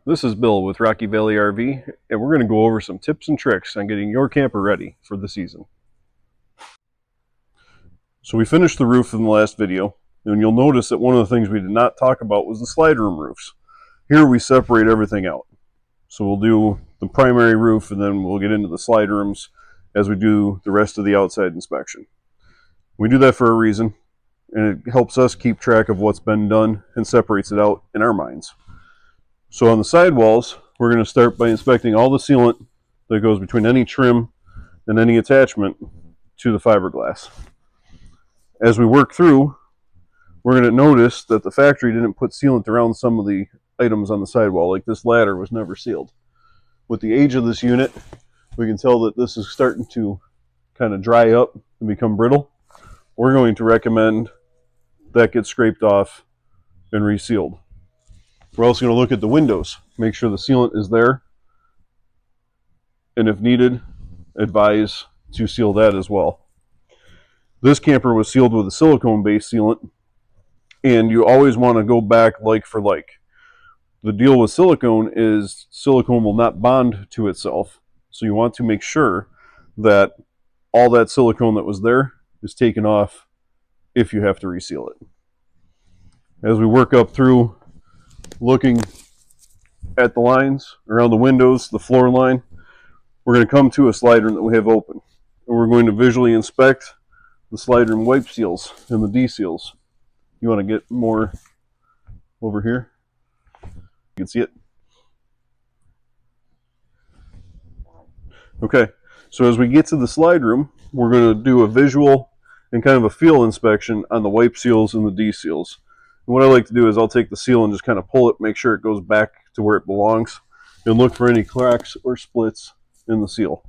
This is Bill with Rocky Valley RV, and we're going to go over some tips and tricks on getting your camper ready for the season. So we finished the roof in the last video, and you'll notice that one of the things we did not talk about was the slide room roofs. Here we separate everything out. So we'll do the primary roof, and then we'll get into the slide rooms as we do the rest of the outside inspection. We do that for a reason, and it helps us keep track of what's been done and separates it out in our minds. So on the sidewalls, we're going to start by inspecting all the sealant that goes between any trim and any attachment to the fiberglass. As we work through, we're going to notice that the factory didn't put sealant around some of the items on the sidewall, like this ladder was never sealed. With the age of this unit, we can tell that this is starting to kind of dry up and become brittle. We're going to recommend that gets scraped off and resealed. We're also going to look at the windows, make sure the sealant is there, and if needed, advise to seal that as well. This camper was sealed with a silicone-based sealant, and you always want to go back like for like. The deal with silicone is silicone will not bond to itself, so you want to make sure that all that silicone that was there is taken off if you have to reseal it. As we work up through looking at the lines around the windows, the floor line, we're going to come to a slide room that we have open. And we're going to visually inspect the slide room wipe seals and the D-seals. You want to get more over here? You can see it. Okay, so as we get to the slide room, we're going to do a visual and kind of a feel inspection on the wipe seals and the D-seals. And what I like to do is I'll take the seal and just kind of pull it, make sure it goes back to where it belongs, and look for any cracks or splits in the seal.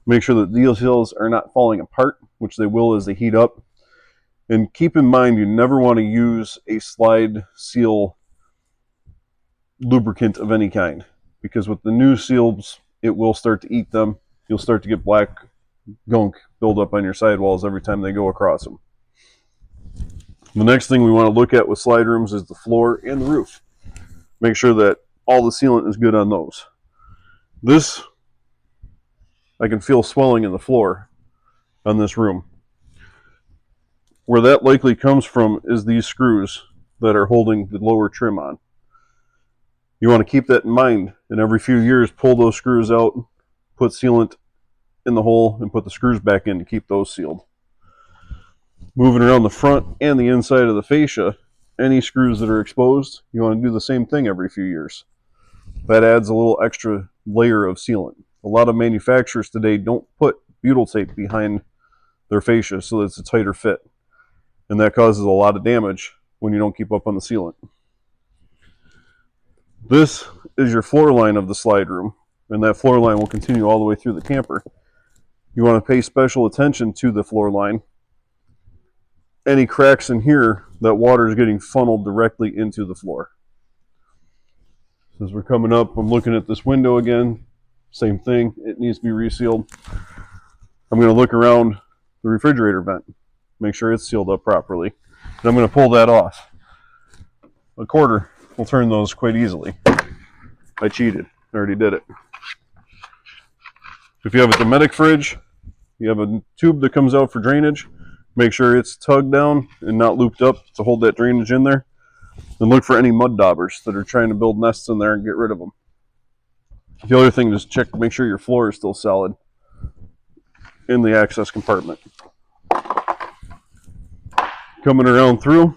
Make sure that the seals are not falling apart, which they will as they heat up. And keep in mind, you never want to use a slide seal lubricant of any kind, because with the new seals, it will start to eat them. You'll start to get black gunk build up on your sidewalls every time they go across them. The next thing we want to look at with slide rooms is the floor and the roof. Make sure that all the sealant is good on those. This, I can feel swelling in the floor on this room. Where that likely comes from is these screws that are holding the lower trim on. You want to keep that in mind, and every few years pull those screws out, put sealant in the hole, and put the screws back in to keep those sealed. Moving around the front and the inside of the fascia, any screws that are exposed, you want to do the same thing every few years. That adds a little extra layer of sealant. A lot of manufacturers today don't put butyl tape behind their fascia so that it's a tighter fit. And that causes a lot of damage when you don't keep up on the sealant. This is your floor line of the slide room, and that floor line will continue all the way through the camper. You want to pay special attention to the floor line. Any cracks in here, that water is getting funneled directly into the floor. As we're coming up, I'm looking at this window again. Same thing, it needs to be resealed. I'm going to look around the refrigerator vent, make sure it's sealed up properly. And I'm going to pull that off. A quarter will turn those quite easily. I cheated, I already did it. If you have a Dometic fridge, you have a tube that comes out for drainage, make sure it's tugged down and not looped up to hold that drainage in there. And look for any mud daubers that are trying to build nests in there and get rid of them. The other thing is check to make sure your floor is still solid in the access compartment. Coming around through,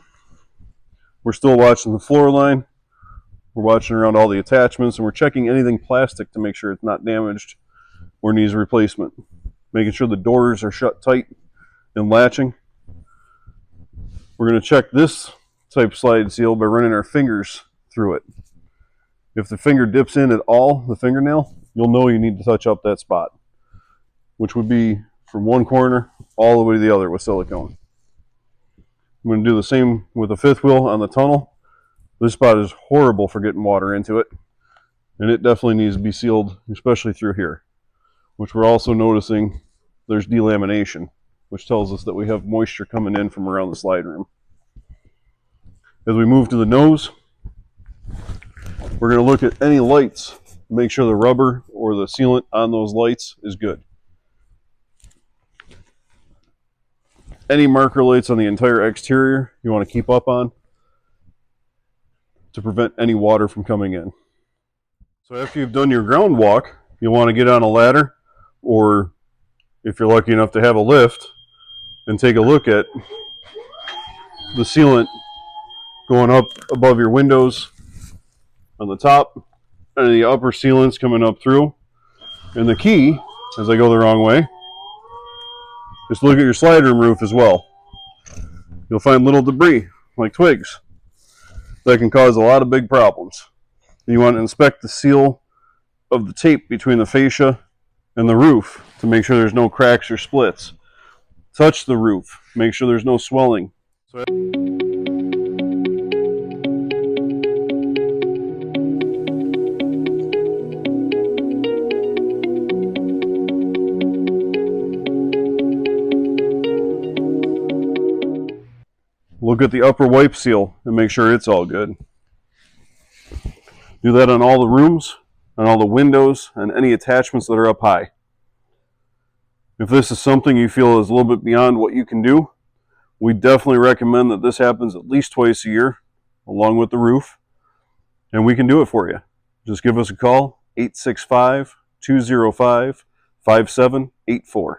we're still watching the floor line. We're watching around all the attachments, and we're checking anything plastic to make sure it's not damaged or needs replacement. Making sure the doors are shut tight and latching. We're going to check this type slide seal by running our fingers through it. If the finger dips in at all, the fingernail, you'll know you need to touch up that spot, which would be from one corner all the way to the other with silicone. I'm going to do the same with the fifth wheel on the tunnel. This spot is horrible for getting water into it, and it definitely needs to be sealed, especially through here, which we're also noticing there's delamination, which tells us that we have moisture coming in from around the slide room. As we move to the nose, We're going to look at any lights, make sure the rubber or the sealant on those lights is good. Any marker lights on the entire exterior you want to keep up on to prevent any water from coming in. So after you've done your ground walk, you'll want to get on a ladder, or if you're lucky enough to have a lift, and take a look at the sealant going up above your windows on the top, and the upper sealants coming up through. And the key, as I go the wrong way, just look at your slide room roof as well. You'll find little debris, like twigs, that can cause a lot of big problems. And you want to inspect the seal of the tape between the fascia and the roof to make sure there's no cracks or splits. Touch the roof, make sure there's no swelling. Look at the upper wipe seal and make sure it's all good. Do that on all the rooms, on all the windows, and any attachments that are up high. If this is something you feel is a little bit beyond what you can do, we definitely recommend that this happens at least twice a year, along with the roof, and we can do it for you. Just give us a call, 865-205-5784.